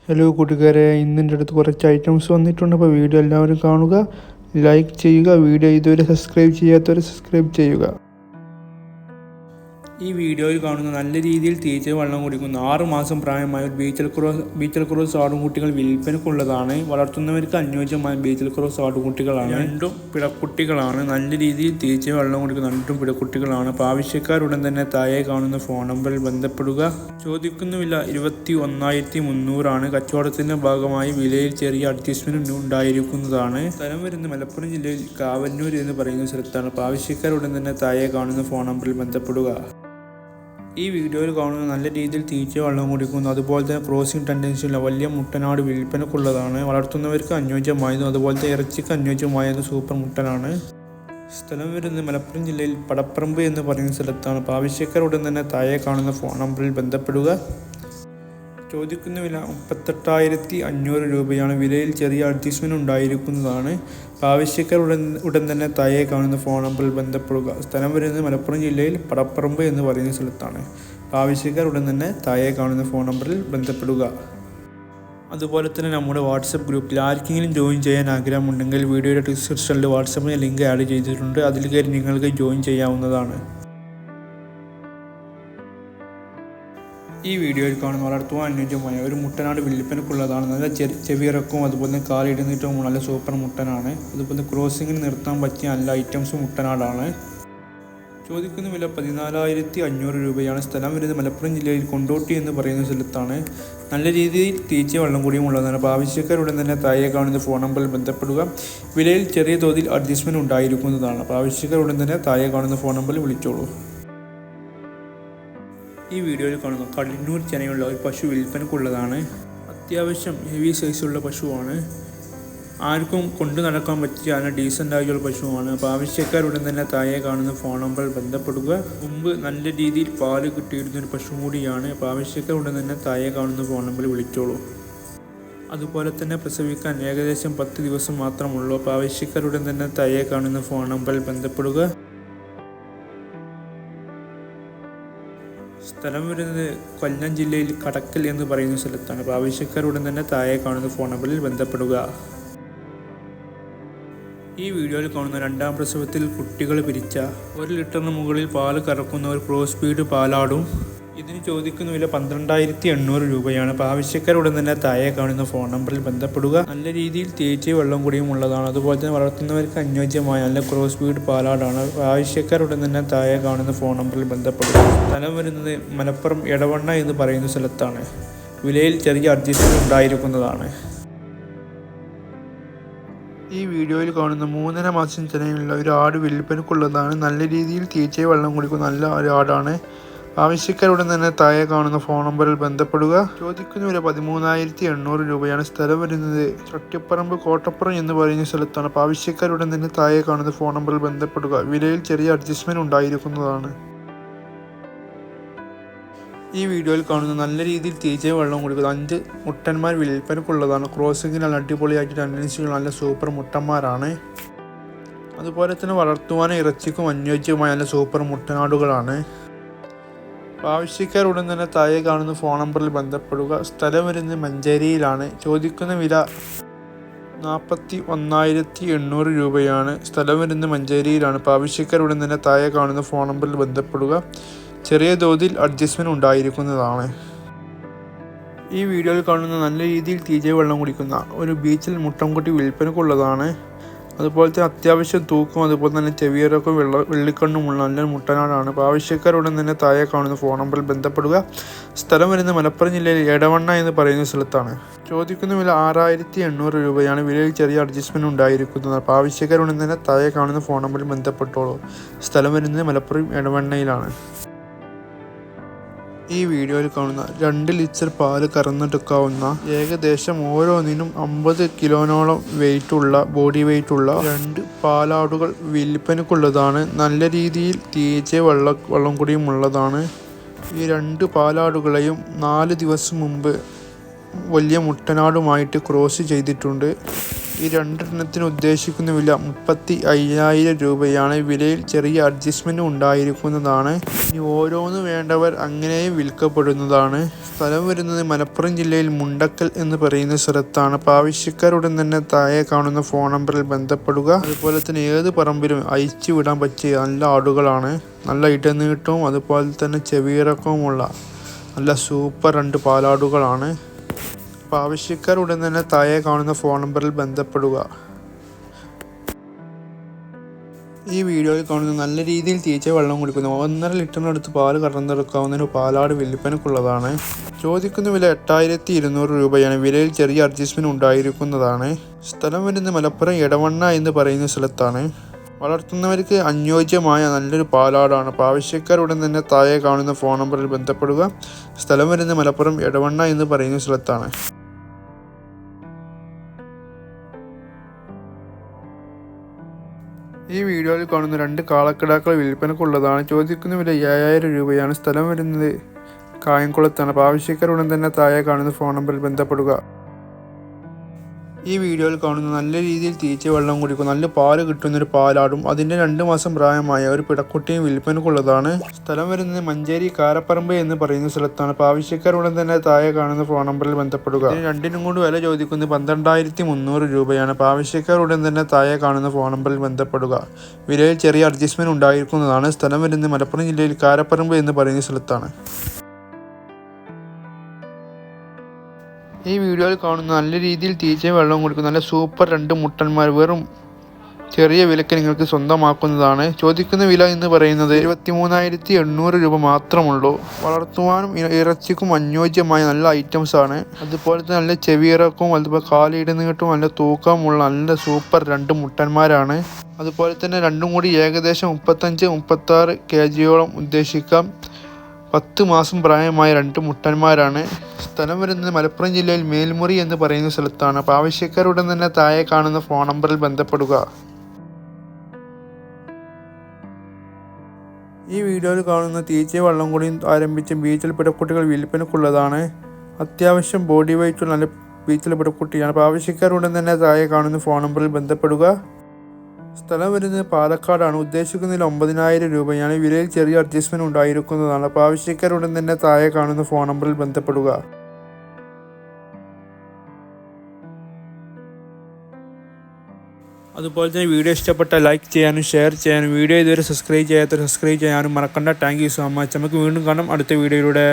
Hello കൂട്ടുകാരെ, ഇന്നെൻ്റെ അടുത്ത് കുറച്ച് ഐറ്റംസ് വന്നിട്ടുണ്ട്. അപ്പോൾ വീഡിയോ എല്ലാവരും കാണുക, ലൈക്ക് ചെയ്യുക. വീഡിയോ ഇതുവരെ സബ്സ്ക്രൈബ് ചെയ്യാത്തവർ സബ്സ്ക്രൈബ് ചെയ്യുക. ഈ വീഡിയോയിൽ കാണുന്ന നല്ല രീതിയിൽ തീറ്റ വെള്ളം കുടിക്കുന്ന 6 മാസം പ്രായമായ ഒരു ബീച്ചൽ ക്രോസ് ആടുകുട്ടികൾ വിൽപ്പനക്കുള്ളതാണ്. വളർത്തുന്നവർക്ക് അനുയോജ്യമായ ബീച്ചൽ ക്രോസ് ആടുകുട്ടികളാണ്. രണ്ടും പിടക്കുട്ടികളാണ്. നല്ല രീതിയിൽ തീറ്റ വെള്ളം കുടിക്കുന്ന രണ്ടും പിടക്കുട്ടികളാണ്. അപ്പോൾ ആവശ്യക്കാരുടൻ തന്നെ താഴെ കാണുന്ന ഫോൺ നമ്പറിൽ ബന്ധപ്പെടുക. ചോദിക്കുന്ന വില 21,300 കച്ചവടത്തിന്റെ ഭാഗമായി വിലയിൽ ചെറിയ അഡ്ജസ്റ്റ്മെന്റ് ഉണ്ടായിരിക്കുന്നതാണ്. സ്ഥലം വരുന്നത് മലപ്പുറം ജില്ലയിൽ കാവന്നൂർ എന്ന് പറയുന്ന സ്ഥലത്താണ്. അപ്പോൾ ആവശ്യക്കാരുടൻ തന്നെ താഴെ കാണുന്ന ഫോൺ നമ്പറിൽ ബന്ധപ്പെടുക. ഈ വീഡിയോയിൽ കാണുന്ന നല്ല രീതിയിൽ തീറ്റ വെള്ളം കുടിക്കുന്നു, അതുപോലെ തന്നെ ക്രോസിംഗ് ടെൻഡൻസിയുള്ള വലിയ മുട്ടനാട് വിൽപ്പനക്കുള്ളതാണ്. വളർത്തുന്നവർക്ക് അനുയോജ്യമായതും അതുപോലെ തന്നെ ഇറച്ചിക്ക് അനുയോജ്യമായതും സൂപ്പർ മുട്ടനാണ്. സ്ഥലം വരുന്നത് മലപ്പുറം ജില്ലയിൽ പടപ്പറമ്പ് എന്ന് പറയുന്ന സ്ഥലത്താണ്. അപ്പോൾ ആവശ്യക്കാരുടൻ തന്നെ താഴെ കാണുന്ന ഫോൺ നമ്പറിൽ ബന്ധപ്പെടുക. ചോദിക്കുന്ന വില 38,500 രൂപയാണ്. വിലയിൽ ചെറിയ അഡ്ജസ്റ്റ്മെന്റ് ഉണ്ടായിരിക്കുന്നതാണ്. ആവശ്യക്കാർ ഉടൻ തന്നെ താഴെ കാണുന്ന ഫോൺ നമ്പറിൽ ബന്ധപ്പെടുക. സ്ഥലം വരുന്നത് മലപ്പുറം ജില്ലയിൽ പടപ്പറമ്പ് എന്ന് പറയുന്ന സ്ഥലത്താണ്. ആവശ്യക്കാർ ഉടൻ തന്നെ താഴെ കാണുന്ന ഫോൺ നമ്പറിൽ ബന്ധപ്പെടുക. അതുപോലെ തന്നെ നമ്മുടെ വാട്സപ്പ് ഗ്രൂപ്പിൽ ആർക്കെങ്കിലും ജോയിൻ ചെയ്യാൻ ആഗ്രഹമുണ്ടെങ്കിൽ വീഡിയോയുടെ ഡിസ്ക്രിപ്ഷനിൽ വാട്സപ്പിന് ലിങ്ക് ആഡ് ചെയ്തിട്ടുണ്ട്. അതിൽ കയറി നിങ്ങൾക്ക് ജോയിൻ ചെയ്യാവുന്നതാണ്. ഈ വീഡിയോയിൽ കാണുന്ന വളർത്തുവാൻ അനുയോജ്യമായ ഒരു മുട്ടനാട് വിൽപ്പനക്കുള്ളതാണ്. നല്ല ചെവിയിറക്കവും അതുപോലെ തന്നെ കാലിടുന്നിട്ടും നല്ല സൂപ്പർ മുട്ടനാണ്. അതുപോലെ ക്രോസിങ്ങിന് നിർത്താൻ പറ്റിയ നല്ല ഐറ്റംസ് മുട്ടനാടാണ്. ചോദിക്കുന്ന വില 14,500 രൂപയാണ്. സ്ഥലം വരുന്നത് മലപ്പുറം ജില്ലയിൽ കൊണ്ടോട്ടി എന്ന് പറയുന്ന സ്ഥലത്താണ്. നല്ല രീതിയിൽ തീറ്റ വെള്ളം കൂടിയും ഉള്ളതാണ്. അപ്പോൾ ആവശ്യക്കാരുടൻ തന്നെ താഴെ കാണുന്ന ഫോൺ നമ്പറിൽ ബന്ധപ്പെടുക. വിലയിൽ ചെറിയ തോതിൽ അഡ്ജസ്റ്റ്മെന്റ് ഉണ്ടായിരിക്കുന്നതാണ്. അപ്പോൾ ആവശ്യക്കാരുടൻ തന്നെ താഴെ കാണുന്ന ഫോൺ നമ്പറിൽ വിളിച്ചോളൂ. ഈ വീഡിയോയിൽ കാണുന്ന കടിഞ്ഞൂർ ചെനയുള്ള ഒരു പശു വിൽപ്പനക്കുള്ളതാണ്. അത്യാവശ്യം ഹെവി സൈസുള്ള പശുവാണ്. ആർക്കും കൊണ്ടു നടക്കാൻ പറ്റിയ നല്ല ഡീസൻ്റ് ആയിട്ടുള്ള പശുവാണ്. അപ്പോൾ ആവശ്യക്കാരുടൻ തന്നെ താഴെ കാണുന്ന ഫോൺ നമ്പറിൽ ബന്ധപ്പെടുക. മുമ്പ് നല്ല രീതിയിൽ പാല് കിട്ടിയിരുന്നൊരു പശു കൂടിയാണ്. അപ്പോൾ ആവശ്യക്കാരുടൻ തന്നെ താഴെ കാണുന്ന ഫോൺ നമ്പറിൽ വിളിച്ചോളൂ. അതുപോലെ തന്നെ പ്രസവിക്കാൻ ഏകദേശം 10 ദിവസം മാത്രമുള്ളൂ. അപ്പോൾ ആവശ്യക്കാരുടൻ തന്നെ താഴെ കാണുന്ന ഫോൺ നമ്പറിൽ ബന്ധപ്പെടുക. സ്ഥലം വരുന്നത് കൊല്ലം ജില്ലയിൽ കടക്കൽ എന്ന് പറയുന്ന സ്ഥലത്താണ്. അപ്പോൾ ആവശ്യക്കാരുടൻ തന്നെ താഴെ കാണുന്ന ഫോൺ നമ്പറിൽ ബന്ധപ്പെടുക. ഈ വീഡിയോയിൽ കാണുന്ന രണ്ടാം പ്രസവത്തിൽ കുട്ടികൾ പിരിച്ച 1 ലിറ്ററിന് മുകളിൽ പാല് കറക്കുന്ന ഒരു ക്രോസ് ബീഡ് പാലാടും. ഇതിന് ചോദിക്കുന്ന വില 12,800 രൂപയാണ്. അപ്പോൾ ആവശ്യക്കാരുടൻ തന്നെ താഴെ കാണുന്ന ഫോൺ നമ്പറിൽ ബന്ധപ്പെടുക. നല്ല രീതിയിൽ തീറ്റ വെള്ളം കൂടിയും ഉള്ളതാണ്. അതുപോലെ തന്നെ വളർത്തുന്നവർക്ക് അനുയോജ്യമായ നല്ല ക്രോസ് ബീഡ് പാലാടാണ്. ആവശ്യക്കാരുടൻ തന്നെ താഴെ കാണുന്ന ഫോൺ നമ്പറിൽ ബന്ധപ്പെടുക. സ്ഥലം വരുന്നത് മലപ്പുറം എടവണ്ണ എന്ന് പറയുന്ന സ്ഥലത്താണ്. വിലയിൽ ചെറിയ അഡ്ജസ്റ്റ്മെന്റ് ഉണ്ടായിരിക്കുന്നതാണ്. ഈ വീഡിയോയിൽ കാണുന്ന 3.5 മാസം ചെനയുള്ള ഒരു ആട് വിൽപ്പനക്കുള്ളതാണ്. നല്ല രീതിയിൽ തീറ്റ വെള്ളം കുടിക്കുന്ന നല്ല ഒരു ആടാണ്. ആവശ്യക്കാരുടൻ തന്നെ താഴെ കാണുന്ന ഫോൺ നമ്പറിൽ ബന്ധപ്പെടുക. ചോദിക്കുന്ന വില 13,800 രൂപയാണ്. സ്ഥലം വരുന്നത് ചട്ടിപ്പറമ്പ് കോട്ടപ്പുറം എന്ന് പറയുന്ന സ്ഥലത്താണ്. അപ്പോൾ ആവശ്യക്കാരുടൻ തന്നെ താഴെ കാണുന്ന ഫോൺ നമ്പറിൽ ബന്ധപ്പെടുക. വിലയിൽ ചെറിയ അഡ്ജസ്റ്റ്മെന്റ് ഉണ്ടായിരിക്കുന്നതാണ്. ഈ വീഡിയോയിൽ കാണുന്ന നല്ല രീതിയിൽ തീറ്റ വെള്ളം കൊടുക്കുന്ന 5 മുട്ടന്മാർ വിൽപ്പനക്കുള്ളതാണ്. ക്രോസിങ്ങിന് നല്ല അടിപൊളിയായിട്ട് ടെൻഡൻസികൾ നല്ല സൂപ്പർ മുട്ടന്മാരാണ്. അതുപോലെ തന്നെ വളർത്തുവാനും ഇറച്ചിക്കും അനുയോജ്യമായ നല്ല സൂപ്പർ മുട്ടനാടുകളാണ്. ആവശ്യക്കാരുടൻ തന്നെ താഴെ കാണുന്ന ഫോൺ നമ്പറിൽ ബന്ധപ്പെടുക. സ്ഥലം വരുന്നത് മഞ്ചേരിയിലാണ്. ചോദിക്കുന്ന വില 41,800 രൂപയാണ്. സ്ഥലം വരുന്നത് മഞ്ചേരിയിലാണ്. അപ്പോൾ ആവശ്യക്കാരുടൻ തന്നെ താഴെ കാണുന്ന ഫോൺ നമ്പറിൽ ബന്ധപ്പെടുക. ചെറിയ തോതിൽ അഡ്ജസ്റ്റ്മെന്റ് ഉണ്ടായിരിക്കുന്നതാണ്. ഈ വീഡിയോയിൽ കാണുന്ന നല്ല രീതിയിൽ തീറ്റ വെള്ളം കുടിക്കുന്ന ഒരു ബീച്ചിൽ മുട്ടൻകുട്ടി വിൽപ്പനക്കുള്ളതാണ്. അതുപോലെ തന്നെ അത്യാവശ്യം തൂക്കും അതുപോലെ തന്നെ ചെവിയിറക്കും വെള്ളിക്കണ്ണുമുള്ള നല്ലൊരു മുട്ടനാടാണ്. അപ്പോൾ ആവശ്യക്കാരുടൻ തന്നെ താഴെ കാണുന്ന ഫോൺ നമ്പറിൽ ബന്ധപ്പെടുക. സ്ഥലം വരുന്നത് മലപ്പുറം ജില്ലയിൽ എടവണ്ണ എന്ന് പറയുന്ന സ്ഥലത്താണ്. ചോദിക്കുന്ന വില 6,800 രൂപയാണ്. വിലയിൽ ചെറിയ അഡ്ജസ്റ്റ്മെന്റ് ഉണ്ടായിരിക്കുന്നത്. അപ്പോൾ ആവശ്യക്കാരുടൻ തന്നെ താഴെ കാണുന്ന ഫോൺ നമ്പറിൽ ബന്ധപ്പെട്ടോളൂ. സ്ഥലം വരുന്നത് മലപ്പുറം എടവണ്ണയിലാണ്. ഈ വീഡിയോയിൽ കാണുന്ന 2 ലിറ്റർ പാല് കറന്നെടുക്കാവുന്ന ഏകദേശം ഓരോന്നിനും 50 കിലോനോളം ബോഡി വെയിറ്റ് ഉള്ള 2 പാലാടുകൾ വിൽപ്പനക്കുള്ളതാണ്. നല്ല രീതിയിൽ തീറ്റ വെള്ളം കൂടിയും ഉള്ളതാണ്. ഈ 2 പാലാടുകളെയും 4 ദിവസം മുമ്പ് വലിയ മുട്ടനാടുമായിട്ട് ക്രോസ് ചെയ്തിട്ടുണ്ട്. ഈ രണ്ടെണ്ണത്തിന് ഉദ്ദേശിക്കുന്ന വില 35,000 രൂപയാണ്. വിലയിൽ ചെറിയ അഡ്ജസ്റ്റ്മെന്റ് ഉണ്ടായിരിക്കുന്നതാണ്. ഈ ഓരോന്ന് വേണ്ടവർ അങ്ങനെയും വിൽക്കപ്പെടുന്നതാണ്. സ്ഥലം വരുന്നത് മലപ്പുറം ജില്ലയിൽ മുണ്ടക്കൽ എന്ന് പറയുന്ന സ്ഥലത്താണ്. അപ്പോൾ ആവശ്യക്കാരുടൻ തന്നെ താഴെ കാണുന്ന ഫോൺ നമ്പറിൽ ബന്ധപ്പെടുക. അതുപോലെ തന്നെ ഏത് പറമ്പിലും അയച്ചു വിടാൻ പറ്റിയ നല്ല ആടുകളാണ്. നല്ല ഇടനീട്ടവും അതുപോലെ തന്നെ ചെവിയിറക്കവുമുള്ള നല്ല സൂപ്പർ 2 പാലാടുകളാണ്. അപ്പോൾ ആവശ്യക്കാരുടൻ തന്നെ താഴെ കാണുന്ന ഫോൺ നമ്പറിൽ ബന്ധപ്പെടുക. ഈ വീഡിയോയിൽ കാണുന്ന നല്ല രീതിയിൽ തീറ്റ വെള്ളം കുടിക്കുന്ന 1.5 ലിറ്ററിനടുത്ത് പാല് കറന്നെടുക്കാവുന്ന ഒരു പാലാട് വിൽപ്പനക്കുള്ളതാണ്. ചോദിക്കുന്ന വില 8,200 രൂപയാണ്. വിലയിൽ ചെറിയ അഡ്ജസ്റ്റ്മെന്റ് ഉണ്ടായിരിക്കുന്നതാണ്. സ്ഥലം വരുന്നത് മലപ്പുറം എടവണ്ണ എന്ന് പറയുന്ന സ്ഥലത്താണ്. വളർത്തുന്നവർക്ക് അനുയോജ്യമായ നല്ലൊരു പാലാടാണ്. അപ്പോൾ ആവശ്യക്കാരുടൻ തന്നെ താഴെ കാണുന്ന ഫോൺ നമ്പറിൽ ബന്ധപ്പെടുക. സ്ഥലം വരുന്നത് മലപ്പുറം എടവണ്ണ എന്ന് പറയുന്ന സ്ഥലത്താണ്. ഈ വീഡിയോയിൽ കാണുന്ന 2 കാളക്കിടാക്കൾ വിൽപ്പനക്കുള്ളതാണ്. ചോദിക്കുന്ന വില 7,000 രൂപയാണ്. സ്ഥലം വരുന്നത് കായംകുളത്താണ്. അപ്പോൾ ആവശ്യക്കാരുടൻ തന്നെ താഴെ കാണുന്ന ഫോൺ നമ്പറിൽ ബന്ധപ്പെടുക. ഈ വീഡിയോയിൽ കാണുന്ന നല്ല രീതിയിൽ തീറ്റ വെള്ളം കുടിക്കും നല്ല പാല് കിട്ടുന്നൊരു പാലാടും അതിൻ്റെ 2 മാസം പ്രായമായ ഒരു പിടക്കുട്ടിയും വിൽപ്പനക്കുള്ളതാണ്. സ്ഥലം വരുന്നത് മഞ്ചേരി കാരപ്പറമ്പ് എന്ന് പറയുന്ന സ്ഥലത്താണ്. അപ്പോൾ ആവശ്യക്കാരുടൻ തന്നെ താഴെ കാണുന്ന ഫോൺ നമ്പറിൽ ബന്ധപ്പെടുക. രണ്ടിനും കൂടി വില ചോദിക്കുന്നത് 12,300 രൂപയാണ്. അപ്പോൾ ആവശ്യക്കാരുടൻ തന്നെ താഴെ കാണുന്ന ഫോൺ നമ്പറിൽ ബന്ധപ്പെടുക. വിലയിൽ ചെറിയ അഡ്ജസ്റ്റ്മെന്റ് ഉണ്ടായിരിക്കുന്നതാണ്. സ്ഥലം വരുന്നത് മലപ്പുറം ജില്ലയിൽ കാരപ്പറമ്പ് എന്ന് പറയുന്ന സ്ഥലത്താണ്. ഈ വീഡിയോയിൽ കാണുന്ന നല്ല രീതിയിൽ തീറ്റയും വെള്ളവും കൊടുക്കുന്ന നല്ല സൂപ്പർ 2 മുട്ടന്മാർ വെറും ചെറിയ വിലക്ക് നിങ്ങൾക്ക് സ്വന്തമാക്കുന്നതാണ്. ചോദിക്കുന്ന വില എന്ന് പറയുന്നത് 23,800 രൂപ മാത്രമുള്ളൂ. വളർത്തുവാനും ഇറച്ചിക്കും അനുയോജ്യമായ നല്ല ഐറ്റംസ് ആണ്. അതുപോലെ തന്നെ നല്ല ചെവിയിറക്കവും അതുപോലെ കാലിടനീട്ടവും നല്ല തൂക്കമുള്ള നല്ല സൂപ്പർ 2 മുട്ടന്മാരാണ്. അതുപോലെ തന്നെ രണ്ടും കൂടി ഏകദേശം 35-36 kgയോളം ഉദ്ദേശിക്കാം. 10 മാസം പ്രായമായ 2 മുട്ടന്മാരാണ്. സ്ഥലം വരുന്നത് മലപ്പുറം ജില്ലയിൽ മേൽമുറി എന്ന് പറയുന്ന സ്ഥലത്താണ്. അപ്പോൾ ആവശ്യക്കാരുടൻ തന്നെ താഴെ കാണുന്ന ഫോൺ നമ്പറിൽ ബന്ധപ്പെടുക. ഈ വീഡിയോയിൽ കാണുന്ന തീറ്റ വെള്ളം കൂടി ആരംഭിച്ച ബീച്ചിൽ പിടക്കുട്ടികൾ വിൽപ്പനക്കുള്ളതാണ്. അത്യാവശ്യം ബോഡി വെയ്റ്റുള്ള നല്ല ബീച്ചിൽ പിടക്കുട്ടിയാണ്. അപ്പോൾ ആവശ്യക്കാരുടൻ തന്നെ താഴെ കാണുന്ന ഫോൺ നമ്പറിൽ ബന്ധപ്പെടുക. സ്ഥലം വരുന്നത് പാലക്കാടാണ്. ഉദ്ദേശിക്കുന്നതിൽ 9,000 രൂപയാണ്. വിലയിൽ ചെറിയ അഡ്ജസ്റ്റ്മെന്റ് ഉണ്ടായിരിക്കുന്നതാണ്. അപ്പോൾ ആവശ്യക്കാരുടൻ തന്നെ താഴെ കാണുന്ന ഫോൺ നമ്പറിൽ ബന്ധപ്പെടുക. അതുപോലെ തന്നെ വീഡിയോ ഇഷ്ടപ്പെട്ടാൽ ലൈക്ക് ചെയ്യാനും ഷെയർ ചെയ്യാനും വീഡിയോ ഇതുവരെ സബ്സ്ക്രൈബ് ചെയ്യാത്തവർ സബ്സ്ക്രൈബ് ചെയ്യാനും മറക്കണ്ട. Thank you so much. നമുക്ക് വീണ്ടും കാണാം അടുത്ത വീഡിയോയിലൂടെ.